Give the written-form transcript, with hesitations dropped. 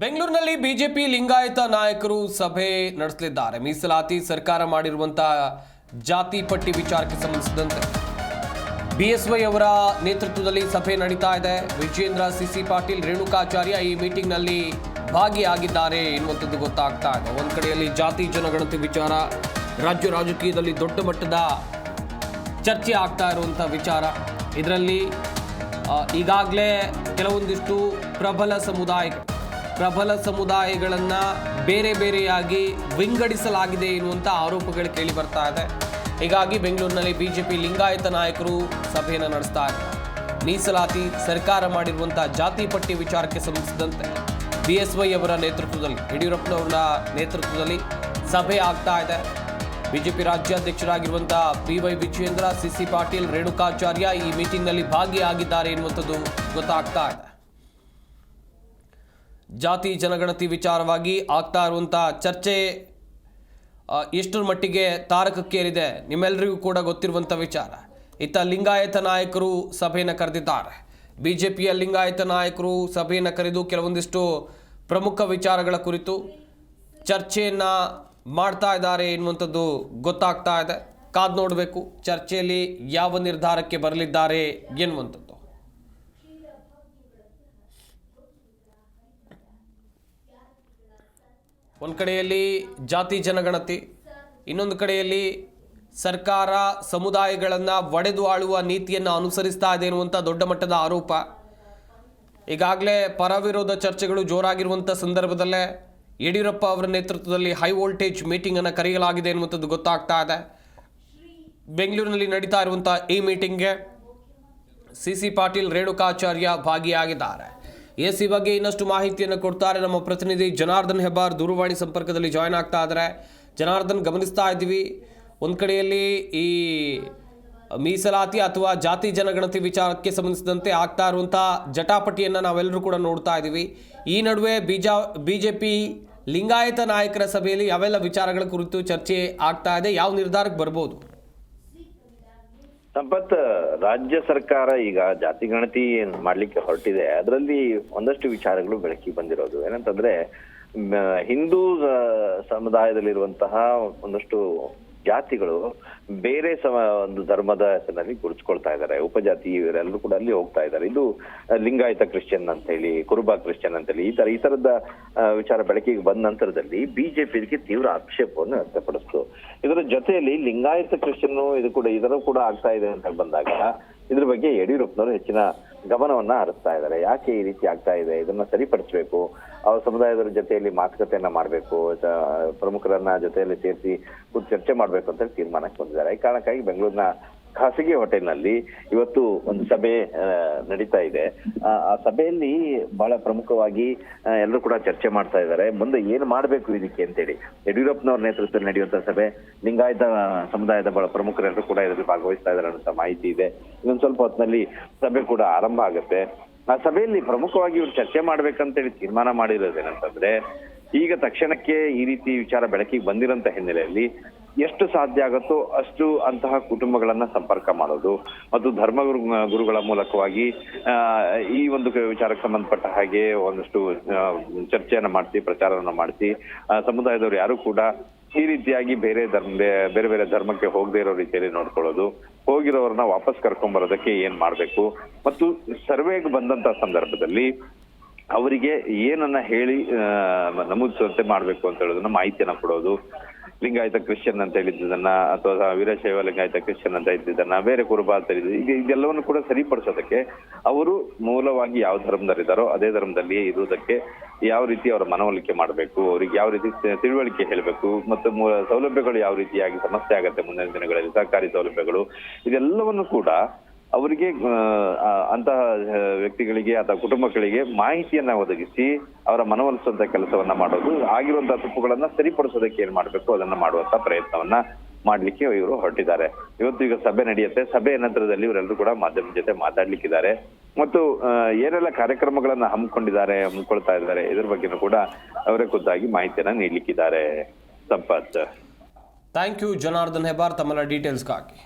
ಬೆಂಗಳೂರಿನಲ್ಲಿ ಬಿಜೆಪಿ ಲಿಂಗಾಯತ ನಾಯಕರು ಸಭೆ ನಡೆಸಲಿದ್ದಾರೆ. ಮೀಸಲಾತಿ ಸರ್ಕಾರ ಮಾಡಿರುವಂತಹ ಜಾತಿ ಪಟ್ಟಿ ವಿಚಾರಕ್ಕೆ ಸಂಬಂಧಿಸಿದಂತೆ ಬಿಎಸ್ವೈ ಅವರ ನೇತೃತ್ವದಲ್ಲಿ ಸಭೆ ನಡೀತಾ ಇದೆ. ವಿಜೇಂದ್ರ ಸಿಸಿ ಪಾಟೀಲ್ ರೇಣುಕಾಚಾರ್ಯ ಈ ಮೀಟಿಂಗ್ನಲ್ಲಿ ಭಾಗಿಯಾಗಿದ್ದಾರೆ ಎನ್ನುವಂಥದ್ದು ಗೊತ್ತಾಗ್ತಾ ಇದೆ. ಒಂದು ಕಡೆಯಲ್ಲಿ ಜಾತಿ ಜನಗಣತಿ ವಿಚಾರ ರಾಜ್ಯ ರಾಜಕೀಯದಲ್ಲಿ ದೊಡ್ಡ ಮಟ್ಟದ ಚರ್ಚೆ ಆಗ್ತಾ ಇರುವಂಥ ವಿಚಾರ. ಇದರಲ್ಲಿ ಈಗಾಗಲೇ ಕೆಲವೊಂದಿಷ್ಟು ಪ್ರಬಲ ಸಮುದಾಯಗಳನ್ನು ಬೇರೆ ಬೇರೆಯಾಗಿ ವಿಂಗಡಿಸಲಾಗಿದೆ ಎನ್ನುವಂಥ ಆರೋಪಗಳು ಕೇಳಿ ಬರ್ತಾ ಇದೆ. ಹೀಗಾಗಿ ಬೆಂಗಳೂರಿನಲ್ಲಿ ಬಿಜೆಪಿ ಲಿಂಗಾಯತ ನಾಯಕರು ಸಭೆಯನ್ನು ನಡೆಸ್ತಾ ಇದ್ದಾರೆ. ಮೀಸಲಾತಿ ಸರ್ಕಾರ ಮಾಡಿರುವಂಥ ಜಾತಿ ಪಟ್ಟಿ ವಿಚಾರಕ್ಕೆ ಸಂಬಂಧಿಸಿದಂತೆ ಬಿಎಸ್ವೈ ಅವರ ನೇತೃತ್ವದಲ್ಲಿ, ಯಡಿಯೂರಪ್ಪನವರ ನೇತೃತ್ವದಲ್ಲಿ ಸಭೆ ಆಗ್ತಾ ಇದೆ. ಬಿಜೆಪಿ ರಾಜ್ಯಾಧ್ಯಕ್ಷರಾಗಿರುವಂಥ PY ವಿಜೇಂದ್ರ, ಸಿಸಿ ಪಾಟೀಲ್, ರೇಣುಕಾಚಾರ್ಯ ಈ ಮೀಟಿಂಗ್ನಲ್ಲಿ ಭಾಗಿಯಾಗಿದ್ದಾರೆ ಎನ್ನುವಂಥದ್ದು ಗೊತ್ತಾಗ್ತಾ ಇದೆ. ಜಾತಿ ಜನಗಣತಿ ವಿಚಾರವಾಗಿ ಆಗ್ತಾ ಇರುವಂಥ ಚರ್ಚೆ ಎಷ್ಟರ ಮಟ್ಟಿಗೆ ತಾರಕಕ್ಕೇರಿದೆ ನಿಮ್ಮೆಲ್ಲರಿಗೂ ಕೂಡ ಗೊತ್ತಿರುವಂಥ ವಿಚಾರ. ಇತ್ತ ಲಿಂಗಾಯತ ನಾಯಕರು ಸಭೆಯನ್ನು ಕರೆದಿದ್ದಾರೆ. ಬಿಜೆಪಿಯ ಲಿಂಗಾಯತ ನಾಯಕರು ಸಭೆಯನ್ನು ಕರೆದು ಕೆಲವೊಂದಿಷ್ಟು ಪ್ರಮುಖ ವಿಚಾರಗಳ ಕುರಿತು ಚರ್ಚೆಯನ್ನು ಮಾಡ್ತಾ ಇದ್ದಾರೆ ಎನ್ನುವಂಥದ್ದು ಗೊತ್ತಾಗ್ತಾ ಇದೆ. ಕಾದು ನೋಡಬೇಕು ಚರ್ಚೆಯಲ್ಲಿ ಯಾವ ನಿರ್ಧಾರಕ್ಕೆ ಬರಲಿದ್ದಾರೆ ಎನ್ನುವಂಥದ್ದು. ಒಂದು ಕಡೆಯಲ್ಲಿ ಜಾತಿ ಜನಗಣತಿ, ಇನ್ನೊಂದು ಕಡೆಯಲ್ಲಿ ಸರ್ಕಾರ ಸಮುದಾಯಗಳನ್ನು ಒಡೆದು ಆಳುವ ನೀತಿಯನ್ನು ಅನುಸರಿಸ್ತಾ ಇದೆ ಎನ್ನುವಂಥ ದೊಡ್ಡ ಮಟ್ಟದ ಆರೋಪ. ಈಗಾಗಲೇ ಪರವಿರೋಧ ಚರ್ಚೆಗಳು ಜೋರಾಗಿರುವಂಥ ಸಂದರ್ಭದಲ್ಲೇ ಯಡಿಯೂರಪ್ಪ ಅವರ ನೇತೃತ್ವದಲ್ಲಿ ಹೈ ವೋಲ್ಟೇಜ್ ಮೀಟಿಂಗನ್ನು ಕರೆಯಲಾಗಿದೆ ಎನ್ನುವಂಥದ್ದು ಗೊತ್ತಾಗ್ತಾ ಇದೆ. ಬೆಂಗಳೂರಿನಲ್ಲಿ ನಡೀತಾ ಇರುವಂಥ ಈ ಮೀಟಿಂಗ್ಗೆ ಸಿಸಿ ಪಾಟೀಲ್, ರೇಣುಕಾಚಾರ್ಯ ಭಾಗಿಯಾಗಿದ್ದಾರೆ. ಈ ಬಗ್ಗೆ ಇನ್ನಷ್ಟು ಮಾಹಿತಿಯನ್ನು ಕೊಡ್ತಾರೆ ನಮ್ಮ ಪ್ರತಿನಿಧಿ ಜನಾರ್ದನ್ ಹೆಬ್ಬಾರ್ ದೂರವಾಣಿ ಸಂಪರ್ಕದಲ್ಲಿ ಜಾಯ್ನ್ ಆಗ್ತಾ ಇದ್ದಾರೆ. ಜನಾರ್ದನ್, ಗಮನಿಸ್ತಾ ಇದ್ದೀವಿ ಒಂದು ಕಡೆಯಲ್ಲಿ ಈ ಮೀಸಲಾತಿ ಅಥವಾ ಜಾತಿ ಜನಗಣತಿ ವಿಚಾರಕ್ಕೆ ಸಂಬಂಧಿಸಿದಂತೆ ಆಗ್ತಾ ಇರುವಂಥ ಜಟಾಪಟಿಯನ್ನು ನಾವೆಲ್ಲರೂ ಕೂಡ ನೋಡ್ತಾ ಇದ್ದೀವಿ. ಈ ನಡುವೆ ಬಿಜೆಪಿ ಲಿಂಗಾಯತ ನಾಯಕರ ಸಭೆಯಲ್ಲಿ ಯಾವೆಲ್ಲ ವಿಚಾರಗಳ ಕುರಿತು ಚರ್ಚೆ ಆಗ್ತಾ ಇದೆ, ಯಾವ ನಿರ್ಧಾರಕ್ಕೆ ಬರ್ಬೋದು? ಸಂಪತ್, ರಾಜ್ಯ ಸರ್ಕಾರ ಈಗ ಜಾತಿ ಗಣತಿ ಮಾಡ್ಲಿಕ್ಕೆ ಹೊರಟಿದೆ. ಅದರಲ್ಲಿ ಒಂದಷ್ಟು ವಿಚಾರಗಳು ಬೆಳಕಿಗೆ ಬಂದಿರೋದು ಏನಂತಂದ್ರೆ, ಹಿಂದೂ ಸಮುದಾಯದಲ್ಲಿರುವಂತಹ ಒಂದಷ್ಟು ಜಾತಿಗಳು ಬೇರೆ ಒಂದು ಧರ್ಮದ ಹೆಸರಿನಲ್ಲಿ ಗುರುತಿಸ್ಕೊಳ್ತಾ ಇದ್ದಾರೆ. ಉಪಜಾತಿ ಇವರೆಲ್ಲರೂ ಕೂಡ ಅಲ್ಲಿ ಹೋಗ್ತಾ ಇದ್ದಾರೆ. ಇದು ಲಿಂಗಾಯತ ಕ್ರಿಶ್ಚಿಯನ್ ಅಂತ ಹೇಳಿ, ಕುರುಬ ಕ್ರಿಶ್ಚಿಯನ್ ಅಂತ ಹೇಳಿ ಈ ತರದ ವಿಚಾರ ಬೆಳಕಿಗೆ ಬಂದ ನಂತರದಲ್ಲಿ ಬಿಜೆಪಿ ಇದಕ್ಕೆ ತೀವ್ರ ಆಕ್ಷೇಪವನ್ನು ವ್ಯಕ್ತಪಡಿಸ್ತು. ಇದರ ಜೊತೆಯಲ್ಲಿ ಲಿಂಗಾಯತ ಕ್ರಿಶ್ಚಿಯನ್ ಇದರ ಕೂಡ ಆಗ್ತಾ ಇದೆ ಅಂತ ಬಂದಾಗ ಇದ್ರ ಬಗ್ಗೆ ಯಡಿಯೂರಪ್ಪನವರು ಹೆಚ್ಚಿನ ಗಮನವನ್ನ ಹರಿಸ್ತಾ ಇದ್ದಾರೆ. ಯಾಕೆ ಈ ರೀತಿ ಆಗ್ತಾ ಇದೆ, ಇದನ್ನ ಸರಿಪಡಿಸಬೇಕು, ಅವ್ರ ಸಮುದಾಯದವರ ಜೊತೆಯಲ್ಲಿ ಮಾತುಕತೆಯನ್ನ ಮಾಡಬೇಕು, ಪ್ರಮುಖರನ್ನ ಜೊತೆಯಲ್ಲಿ ಸೇರಿಸಿ ಚರ್ಚೆ ಮಾಡ್ಬೇಕು ಅಂತ ತೀರ್ಮಾನಕ್ಕೆ ಬಂದಿದ್ದಾರೆ. ಈ ಕಾರಣಕ್ಕಾಗಿ ಬೆಂಗಳೂರಿನ ಖಾಸಗಿ ಹೋಟೆಲ್ನಲ್ಲಿ ಇವತ್ತು ಒಂದು ಸಭೆ ನಡೀತಾ ಇದೆ. ಆ ಸಭೆಯಲ್ಲಿ ಬಹಳ ಪ್ರಮುಖವಾಗಿ ಎಲ್ಲರೂ ಕೂಡ ಚರ್ಚೆ ಮಾಡ್ತಾ ಇದ್ದಾರೆ, ಮುಂದೆ ಏನ್ ಮಾಡ್ಬೇಕು ಇದಕ್ಕೆ ಅಂತೇಳಿ. ಯಡಿಯೂರಪ್ಪನವ್ರ ನೇತೃತ್ವದಲ್ಲಿ ನಡೆಯುವಂತ ಸಭೆ, ಲಿಂಗಾಯತ ಸಮುದಾಯದ ಬಹಳ ಪ್ರಮುಖರೆಲ್ಲರೂ ಕೂಡ ಇದರಲ್ಲಿ ಭಾಗವಹಿಸ್ತಾ ಇದ್ದಾರೆ ಅನ್ನೋ ಮಾಹಿತಿ ಇದೆ. ಇನ್ನೊಂದು ಸ್ವಲ್ಪ ಹೊತ್ತಿನಲ್ಲಿ ಸಭೆ ಕೂಡ ಆರಂಭ ಆಗುತ್ತೆ. ಆ ಸಭೆಯಲ್ಲಿ ಪ್ರಮುಖವಾಗಿ ಇವ್ರು ಚರ್ಚೆ ಮಾಡ್ಬೇಕಂತೇಳಿ ತೀರ್ಮಾನ ಮಾಡಿರೋದೇನಂತಂದ್ರೆ, ಈಗ ತಕ್ಷಣಕ್ಕೆ ಈ ರೀತಿ ವಿಚಾರ ಬೆಳಕಿಗೆ ಬಂದಿರೋಂಥ ಹಿನ್ನೆಲೆಯಲ್ಲಿ ಎಷ್ಟು ಸಾಧ್ಯ ಆಗುತ್ತೋ ಅಷ್ಟು ಅಂತಹ ಕುಟುಂಬಗಳನ್ನ ಸಂಪರ್ಕ ಮಾಡೋದು ಮತ್ತು ಗುರುಗಳ ಮೂಲಕವಾಗಿ ಈ ಒಂದು ವಿಚಾರಕ್ಕೆ ಸಂಬಂಧಪಟ್ಟ ಹಾಗೆ ಒಂದಷ್ಟು ಚರ್ಚೆಯನ್ನ ಮಾಡಿಸಿ, ಪ್ರಚಾರವನ್ನ ಮಾಡಿಸಿ, ಸಮುದಾಯದವರು ಯಾರು ಕೂಡ ಈ ರೀತಿಯಾಗಿ ಬೇರೆ ಬೇರೆ ಧರ್ಮಕ್ಕೆ ಹೋಗದೆ ಇರೋ ರೀತಿಯಲ್ಲಿ ನೋಡ್ಕೊಳ್ಳೋದು, ಹೋಗಿರೋರನ್ನ ವಾಪಸ್ ಕರ್ಕೊಂಡ್ ಬರೋದಕ್ಕೆ ಏನ್ ಮಾಡ್ಬೇಕು, ಮತ್ತು ಸರ್ವೆಗೆ ಬಂದಂತ ಸಂದರ್ಭದಲ್ಲಿ ಅವರಿಗೆ ಏನನ್ನ ಹೇಳಿ ನಮೂದಿಸುವಂತೆ ಮಾಡ್ಬೇಕು ಅಂತ ಹೇಳೋದನ್ನ ಮಾಹಿತಿಯನ್ನ ಕೊಡೋದು. ಲಿಂಗಾಯತ ಕ್ರಿಶ್ಚಿಯನ್ ಅಂತ ಹೇಳಿದ್ದನ್ನ ಅಥವಾ ವೀರಶೈವ ಲಿಂಗಾಯತ ಕ್ರಿಶ್ಚಿಯನ್ ಅಂತ ಇದ್ದಿದ್ದನ್ನ, ಬೇರೆ ಕುರುಬ ಅಂತ ಹೇಳಿದ್ದು, ಈಗ ಇದೆಲ್ಲವನ್ನು ಕೂಡ ಸರಿಪಡಿಸೋದಕ್ಕೆ ಅವರು ಮೂಲವಾಗಿ ಯಾವ ಧರ್ಮದಲ್ಲಿದ್ದಾರೋ ಅದೇ ಧರ್ಮದಲ್ಲಿ ಇರುವುದಕ್ಕೆ ಯಾವ ರೀತಿ ಅವರ ಮನವೊಲಿಕೆ ಮಾಡಬೇಕು, ಅವ್ರಿಗೆ ಯಾವ ರೀತಿ ತಿಳುವಳಿಕೆ ಹೇಳಬೇಕು, ಮತ್ತು ಸೌಲಭ್ಯಗಳು ಯಾವ ರೀತಿಯಾಗಿ ಸಮಸ್ಯೆ ಆಗತ್ತೆ ಮುಂದಿನ ದಿನಗಳಲ್ಲಿ, ಸರ್ಕಾರಿ ಸೌಲಭ್ಯಗಳು, ಇದೆಲ್ಲವನ್ನು ಕೂಡ ಅವರಿಗೆ ಅಂತಹ ವ್ಯಕ್ತಿಗಳಿಗೆ ಅಥವಾ ಕುಟುಂಬಗಳಿಗೆ ಮಾಹಿತಿಯನ್ನ ಒದಗಿಸಿ ಅವರ ಮನವೊಲಿಸುವಂತ ಕೆಲಸವನ್ನ ಮಾಡೋದು, ಆಗಿರುವಂತಹ ತಪ್ಪುಗಳನ್ನ ಸರಿಪಡಿಸೋದಕ್ಕೆ ಏನ್ ಮಾಡ್ಬೇಕು ಅದನ್ನ ಮಾಡುವಂತ ಪ್ರಯತ್ನವನ್ನ ಮಾಡ್ಲಿಕ್ಕೆ ಇವರು ಹೊರಟಿದ್ದಾರೆ. ಇವತ್ತು ಈಗ ಸಭೆ ನಡೆಯುತ್ತೆ. ಸಭೆಯ ನಂತರದಲ್ಲಿ ಇವರೆಲ್ಲರೂ ಕೂಡ ಮಾಧ್ಯಮದ ಜೊತೆ ಮಾತಾಡ್ಲಿಕ್ಕಿದ್ದಾರೆ ಮತ್ತು ಏನೆಲ್ಲ ಕಾರ್ಯಕ್ರಮಗಳನ್ನ ಹಮ್ಮಿಕೊಳ್ತಾ ಇದ್ದಾರೆ ಇದ್ರ ಬಗ್ಗೆನೂ ಕೂಡ ಅವರೇ ಖುದ್ದಾಗಿ ಮಾಹಿತಿಯನ್ನ ನೀಡ್ಲಿಕ್ಕಿದ್ದಾರೆ. ಸಂಪತ್, ಥ್ಯಾಂಕ್ ಯು ಜನಾರ್ದನ್ ಹೆಬ್ಬಾರ್ ತಮ್ಮೆಲ್ಲ ಡೀಟೇಲ್ಸ್ಗಾಗಿ.